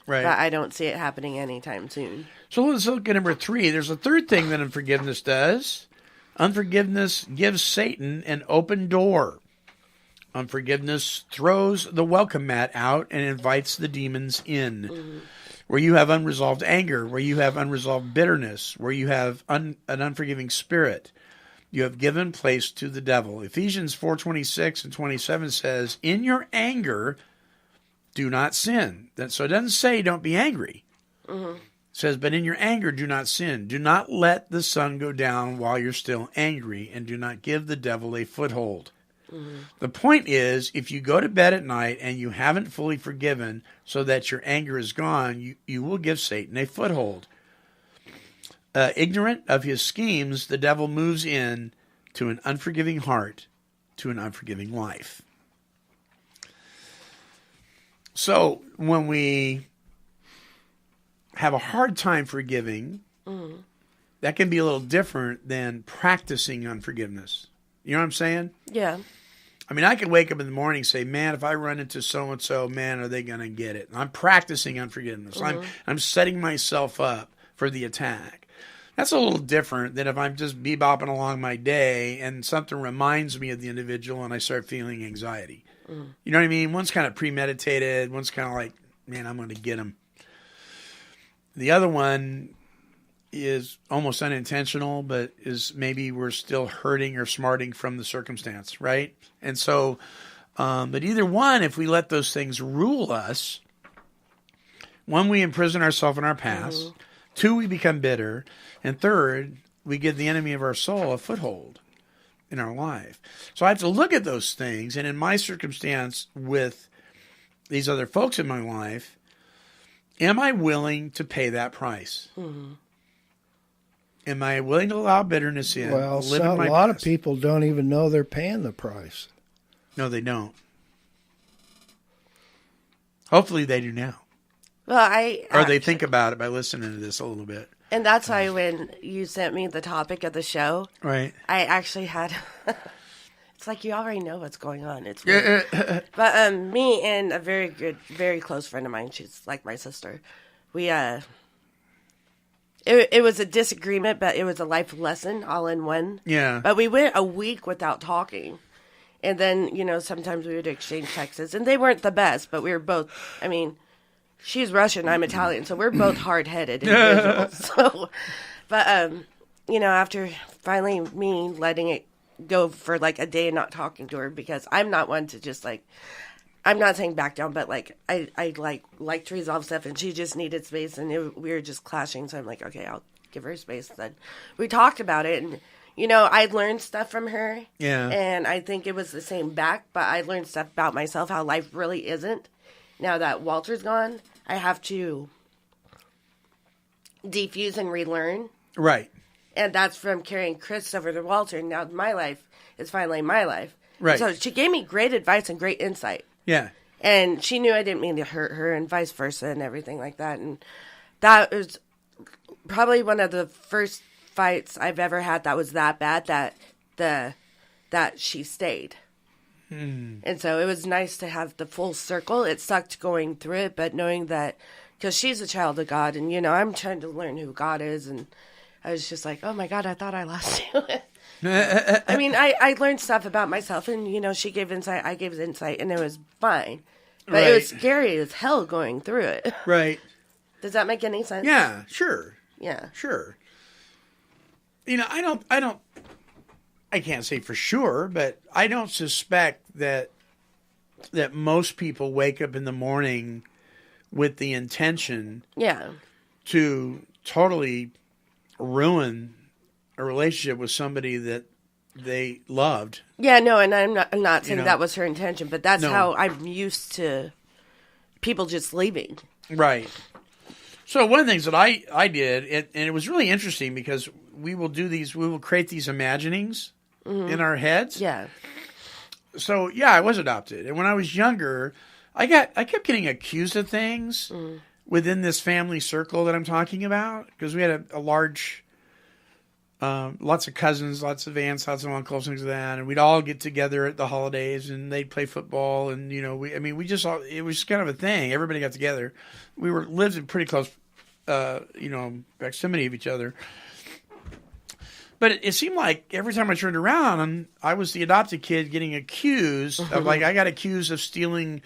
Right. But I don't see it happening anytime soon. So let's look at number 3. There's a third thing that unforgiveness does. Unforgiveness gives Satan an open door. Unforgiveness throws the welcome mat out and invites the demons in. Where you have unresolved anger, where you have unresolved bitterness, where you have an unforgiving spirit, you have given place to the devil. Ephesians 4:26 and 27 says, in your anger, do not sin. So it doesn't say don't be angry. It says, but in your anger, do not sin. Do not let the sun go down while you're still angry, and do not give the devil a foothold. The point is, if you go to bed at night and you haven't fully forgiven so that your anger is gone, you will give Satan a foothold. Ignorant of his schemes, the devil moves in to an unforgiving heart, to an unforgiving life. So when we have a hard time forgiving, that can be a little different than practicing unforgiveness. You know what I'm saying? Yeah. I mean, I can wake up in the morning and say, man, if I run into so-and-so, man, are they going to get it? I'm practicing unforgiveness. I'm setting myself up for the attack. That's a little different than if I'm just bebopping along my day and something reminds me of the individual and I start feeling anxiety. You know what I mean? One's kind of premeditated. One's kind of like, man, I'm going to get him. The other one is almost unintentional, but is maybe we're still hurting or smarting from the circumstance, right? And so, but either one, if we let those things rule us, one, we imprison ourselves in our past. Two, we become bitter. And third, we give the enemy of our soul a foothold in our life. So I have to look at those things. And in my circumstance with these other folks in my life, am I willing to pay that price? Am I willing to allow bitterness in? Well, live in my a lot of past? people don't even know they're paying the price. No, they don't. Hopefully they do now. Well, Or they think about it by listening to this a little bit. And that's why when you sent me the topic of the show, Right. I actually had... It's like you already know what's going on. It's weird. But me and a very close friend of mine, she's like my sister, we... It was a disagreement, but it was a life lesson all in one. Yeah. But we went a week without talking. And then, sometimes we would exchange texts. And they weren't the best, but we were both, she's Russian, I'm Italian, so we're both hard-headed individuals. So, but, after finally me letting it go for like a day and not talking to her, because I'm not one to just like, I'm not saying back down, but like I like to resolve stuff, and she just needed space, and we were just clashing. So I'm like, okay, I'll give her space. Then we talked about it, and I learned stuff from her. Yeah. And I think it was the same back, but I learned stuff about myself, how life really isn't. Now that Walter's gone, I have to defuse and relearn. Right. And that's from carrying Chris over to Walter. And now my life is finally my life. Right. So she gave me great advice and great insight. Yeah. And she knew I didn't mean to hurt her, and vice versa, and everything like that. And that was probably one of the first fights I've ever had that was that bad that she stayed. And so it was nice to have the full circle. It sucked going through it, but knowing that, because she's a child of God, and I'm trying to learn who God is, and I was just like, oh my God, I thought I lost you. I learned stuff about myself, and she gave insight, I gave insight, and it was fine. But Right. it was scary as hell going through it. Right. Does that make any sense? Yeah, sure. Yeah. Sure. I can't say for sure, but I don't suspect that most people wake up in the morning with the intention to totally ruin a relationship with somebody that they loved. Yeah, no, and I'm not saying that was her intention, but that's how I'm used to people just leaving. Right. So one of the things that I did, and it was really interesting because we will create these imaginings in our heads. Yeah. So I was adopted. And when I was younger, I kept getting accused of things within this family circle that I'm talking about, because we had a large, lots of cousins, lots of aunts, lots of uncles, things like that. And we'd all get together at the holidays, and they'd play football. And, it was just kind of a thing. Everybody got together. We lived in pretty close, proximity of each other. But it seemed like every time I turned around, I was the adopted kid getting accused of, I got accused of stealing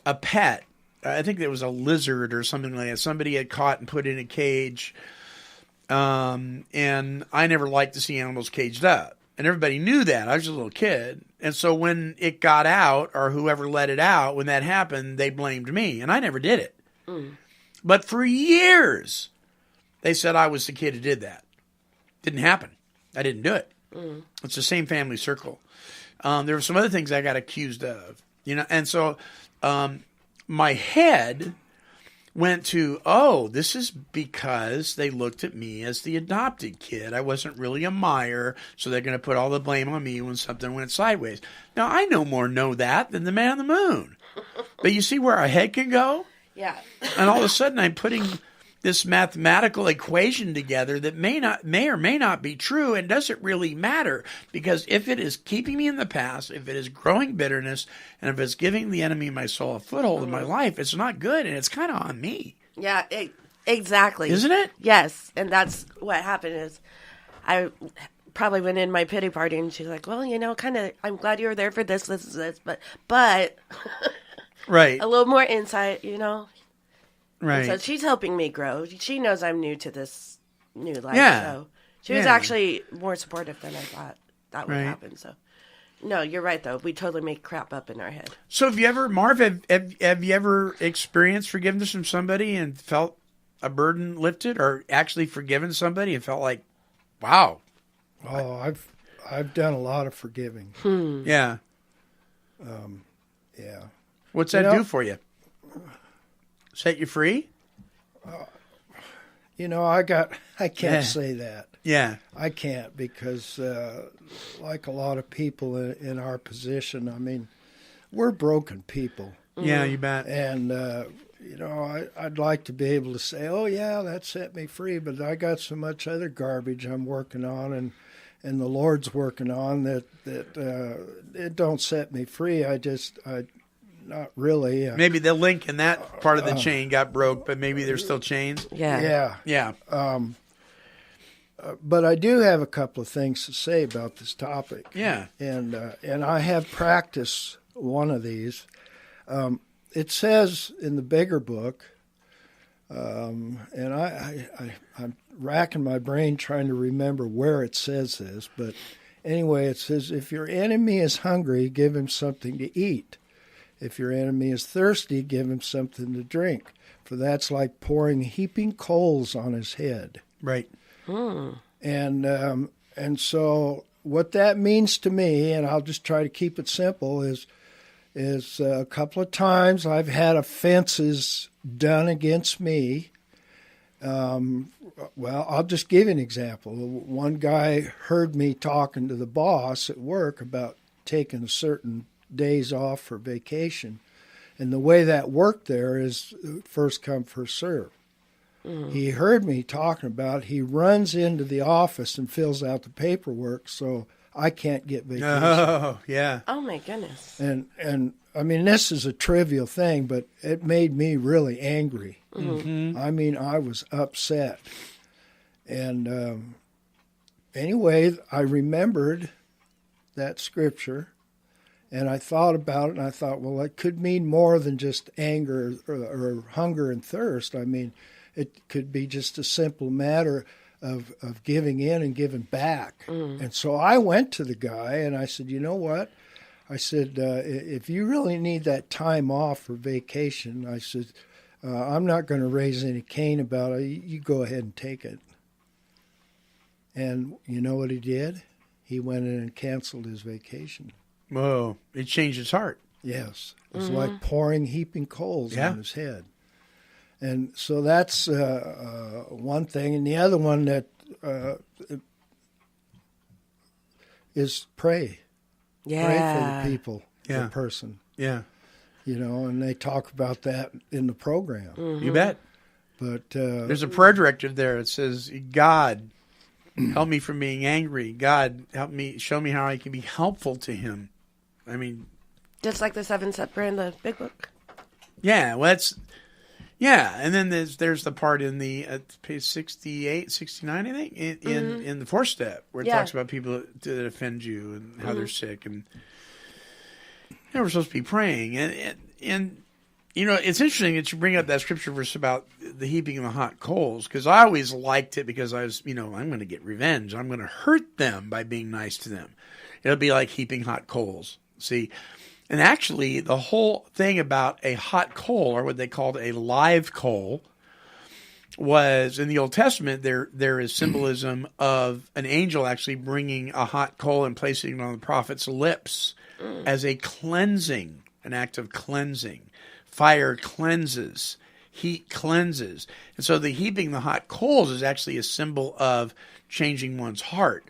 a pet. I think there was a lizard or something like that. Somebody had caught and put in a cage. And I never liked to see animals caged up. And everybody knew that. I was just a little kid. And so when it got out, or whoever let it out, when that happened, they blamed me. And I never did it. But for years, they said I was the kid who did that. Didn't happen. I didn't do it. It's the same family circle. There were some other things I got accused of, and so my head went to, this is because they looked at me as the adopted kid. I wasn't really a Meyer, so they're going to put all the blame on me when something went sideways. Now, I no more know that than the man on the moon. But you see where our head can go? Yeah. And all of a sudden I'm putting this mathematical equation together that may or may not be true and doesn't really matter, because if it is keeping me in the past, if it is growing bitterness, and if it's giving the enemy of my soul a foothold in my life, it's not good, and it's kind of on me. Yeah, exactly. Isn't it? Yes, and that's what happened is I probably went in my pity party, and she's like, well, kind of, I'm glad you were there for this, but right. A little more insight, Right. So she's helping me grow. She knows I'm new to this new life. Yeah. So she was actually more supportive than I thought that would happen. So, no, you're right, though. We totally make crap up in our head. So have you ever, Marv, have you ever experienced forgiveness from somebody and felt a burden lifted, or actually forgiven somebody and felt like, wow. Oh, I've done a lot of forgiving. Yeah. Yeah. What's that do for you? Set you free? I can't say that. Yeah. I can't, because like a lot of people in our position, I mean, we're broken people. Yeah, you bet. And, I'd like to be able to say, oh, yeah, that set me free, but I got so much other garbage I'm working on and the Lord's working on that it don't set me free. Not really. Maybe the link in that part of the chain got broke, but maybe there's still chains. Yeah. Yeah. But I do have a couple of things to say about this topic. Yeah. And I have practiced one of these. It says in the bigger book, and I'm racking my brain trying to remember where it says this, but anyway, it says, if your enemy is hungry, give him something to eat. If your enemy is thirsty, give him something to drink, for that's like pouring heaping coals on his head. Right. And so what that means to me, and I'll just try to keep it simple, is a couple of times I've had offenses done against me. Well, I'll just give you an example. One guy heard me talking to the boss at work about taking certain days off for vacation. And the way that worked there is first come, first serve. He heard me talking about it. He runs into the office and fills out the paperwork so I can't get vacation. Oh, yeah. Oh, my goodness. And I mean, this is a trivial thing, but it made me really angry. Mm-hmm. I mean, I was upset. And anyway, I remembered that scripture, and I thought about it, and I thought, well, it could mean more than just anger or hunger and thirst. I mean, it could be just a simple matter of giving in and giving back. And so I went to the guy, and I said, you know what? I said, if you really need that time off for vacation, I said, I'm not going to raise any cane about it. You go ahead and take it. And you know what he did? He went in and canceled his vacation. Whoa. It changed his heart. Yes. It was like pouring heaping coals on his head. And so that's one thing. And the other one that is pray. Yeah. Pray for the people, Yeah. the person. Yeah. And they talk about that in the program. You bet. But There's a prayer directive there. It says, God, help me from being angry. God, help me, show me how I can be helpful to him. I mean, Just like the 7-step prayer in the big book. yeah, well, and then there's the part in the page 68, 69, I think, in the 4th step, where it talks about people that offend you and how they're sick, and we're supposed to be praying. And it's interesting that you bring up that scripture verse about the heaping of the hot coals, because I always liked it because I was, I'm going to get revenge. I'm going to hurt them by being nice to them. It'll be like heaping hot coals. See? And actually, the whole thing about a hot coal, or what they called a live coal, was in the Old Testament, there is symbolism of an angel actually bringing a hot coal and placing it on the prophet's lips as a cleansing, an act of cleansing. Fire cleanses, heat cleanses. And so the heaping the hot coals is actually a symbol of changing one's heart,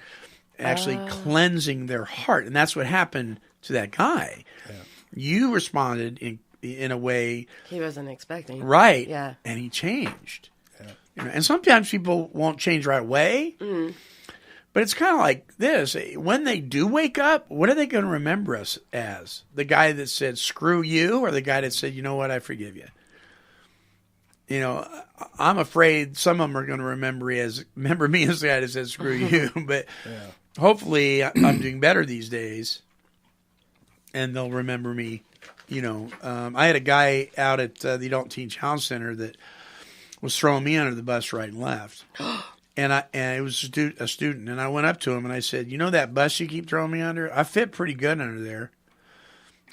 actually cleansing their heart. And that's what happened to that guy. Yeah. You responded in a way he wasn't expecting. Right. Yeah. And he changed. Yeah. You know, and sometimes people won't change right away. Mm. But it's kind of like this. When they do wake up, what are they going to remember us as? The guy that said, screw you, or the guy that said, you know what, I forgive you? You know, I'm afraid some of them are going to remember me as the guy that said, screw you. But hopefully I'm doing better these days. And they'll remember me. You know, I had a guy out at the Adult Teen Challenge Center that was throwing me under the bus right and left. And it was a student, and I went up to him and I said, you know that bus you keep throwing me under? I fit pretty good under there.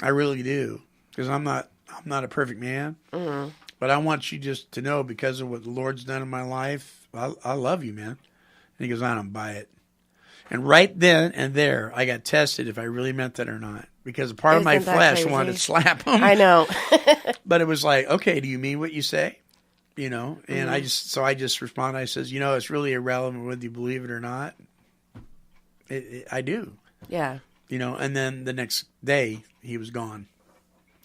I really do, because I'm not a perfect man. Mm-hmm. But I want you just to know, because of what the Lord's done in my life, I love you, man. And he goes, I don't buy it. And right then and there, I got tested if I really meant that or not, because a part of my flesh wanted to slap him. I know. But it was like, okay, do you mean what you say? You know, and I just responded. I says, you know, it's really irrelevant whether you believe it or not. I do. Yeah. You know, and then the next day he was gone.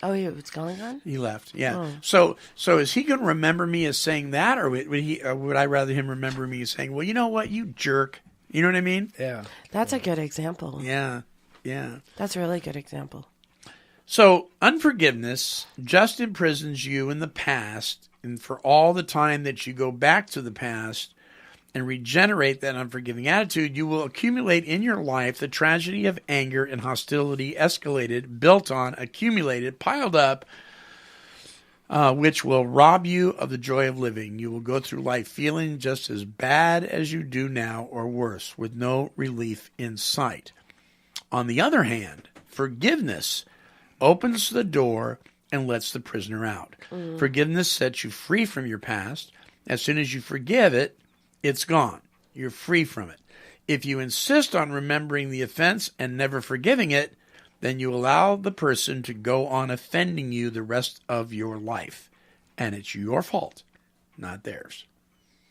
Oh, he was gone? He left. Yeah. Oh. So is he going to remember me as saying that, or would I rather him remember me as saying, well, you know what, you jerk. You know what I mean? Yeah. That's a good example. Yeah. Yeah. That's a really good example. So unforgiveness just imprisons you in the past. And for all the time that you go back to the past and regenerate that unforgiving attitude, you will accumulate in your life the tragedy of anger and hostility, escalated, built on, accumulated, piled up, which will rob you of the joy of living. You will go through life feeling just as bad as you do now, or worse, with no relief in sight. On the other hand, forgiveness opens the door and lets the prisoner out. Forgiveness sets you free from your past. As soon as you forgive it, it's gone. You're free from it. If you insist on remembering the offense and never forgiving it, then you allow the person to go on offending you the rest of your life. And it's your fault, not theirs.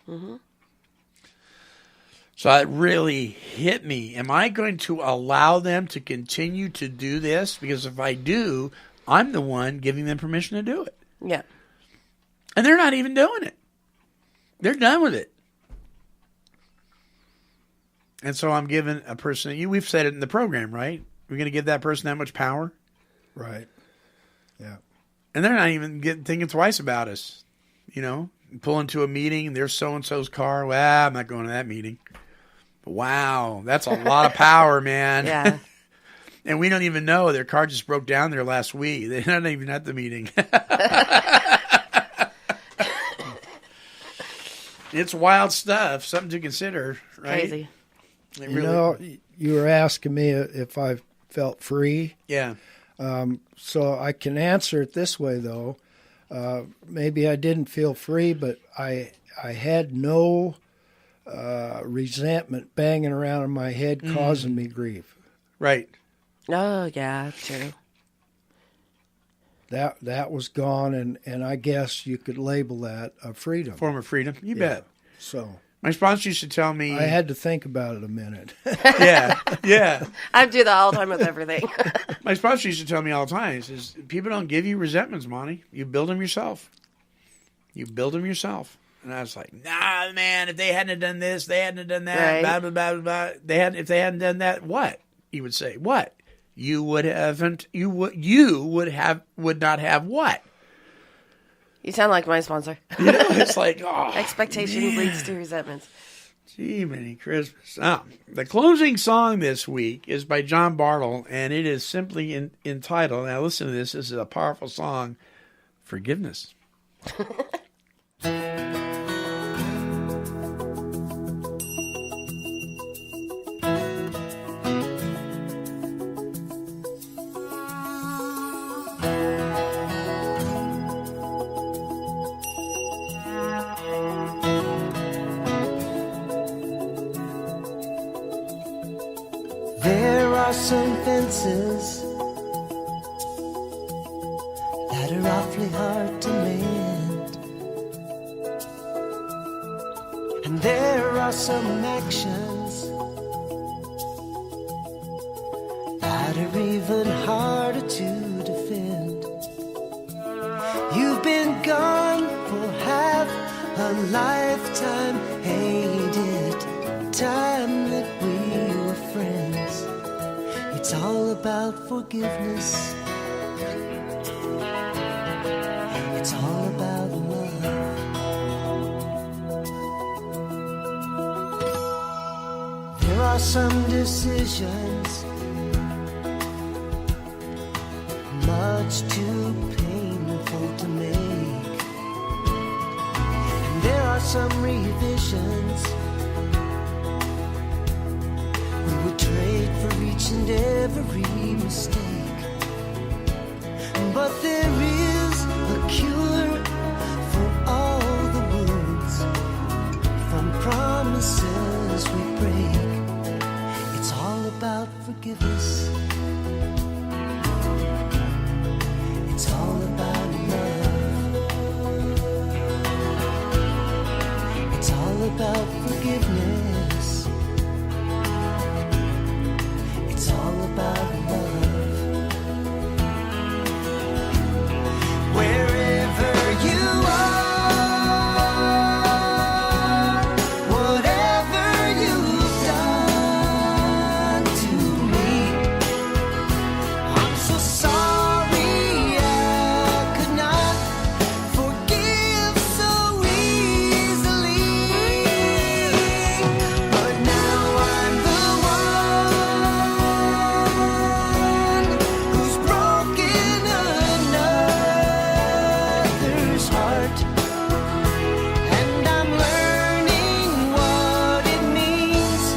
Mm-hmm. So it really hit me. Am I going to allow them to continue to do this? Because if I do, I'm the one giving them permission to do it. Yeah. And they're not even doing it. They're done with it. And so I'm giving a person, we've said it in the program, right? We're going to give that person that much power. Right. Yeah. And they're not even thinking twice about us. You know, pull into a meeting and there's so-and-so's car. Well, I'm not going to that meeting. But wow, that's a lot of power, man. Yeah. And we don't even know. Their car just broke down there last week. They're not even at the meeting. It's wild stuff. Something to consider, right? Crazy. You know, you were asking me if I felt free. Yeah. So I can answer it this way, though. Maybe I didn't feel free, but I had no resentment banging around in my head causing me grief. Right. Oh, yeah, true. That was gone, and I guess you could label that a freedom. Form of freedom. You bet. So my sponsor used to tell me... I had to think about it a minute. Yeah. I do that all the time with everything. My sponsor used to tell me all the time, he says, people don't give you resentments, Monty. You build them yourself. You build them yourself. And I was like, nah, man, if they hadn't done this, they hadn't done that, Right. blah, blah, blah, blah. If they hadn't done that, what? He would say, what? You would not have what? You sound like my sponsor. You know, it's like, oh, Expectations leads to resentments. Gee, many Christmas. The closing song this week is by John Bartle, and it is simply entitled, now listen to this, this is a powerful song, Forgiveness. There are some fences that are awfully hard to mend, and there are some actions that are even harder to defend. one lifetime, ain't it? Time that we were friends. It's all about forgiveness. It's all about love. There are some decisions much too painful to make, and there are some revisions we would trade for each and every mistake. But there is a cure for all the wounds from promises we break. It's all about forgiveness. It's all about love. It's all about forgiveness. It's all about love. Wherever you are, whatever you've done to me, I'm so sorry I could not forgive so easily. But now I'm the one who's broken another's heart, and I'm learning what it means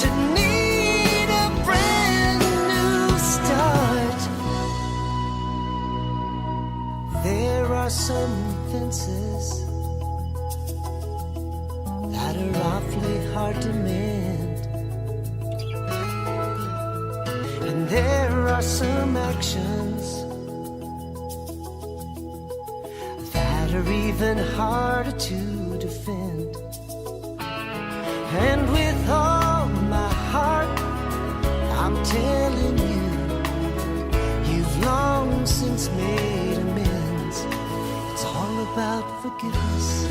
to need a brand new start. There are some fences that are awfully hard to mend, and there are some actions that are even harder to defend. And with all my heart, I'm telling you, you've long since made amends. It's all about forgiveness.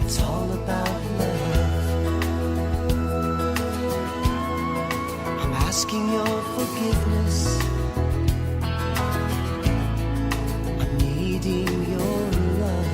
It's all about love. I'm asking your forgiveness. I'm needing your love.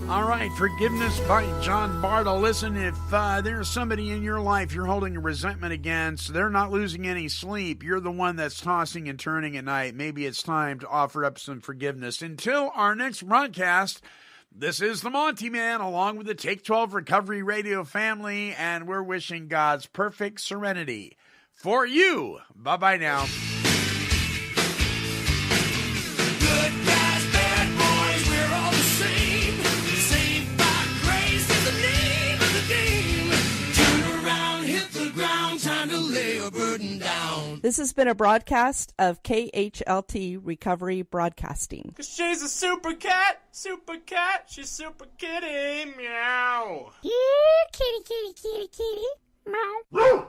All right, Forgiveness by John Bartle. Listen, if there's somebody in your life you're holding a resentment against, they're not losing any sleep, you're the one that's tossing and turning at night, maybe it's time to offer up some forgiveness. Until our next broadcast, this is the Monty Man along with the Take 12 Recovery Radio family, and we're wishing God's perfect serenity for you. Bye-bye now. Good guys, bad boys, we're all the same. Saved by grace is the name of the game. Turn around, hit the ground, time to lay a burden down. This has been a broadcast of KHLT Recovery Broadcasting. Cause she's a super cat, she's super kitty, meow. Here, kitty, kitty, kitty, kitty. Meow.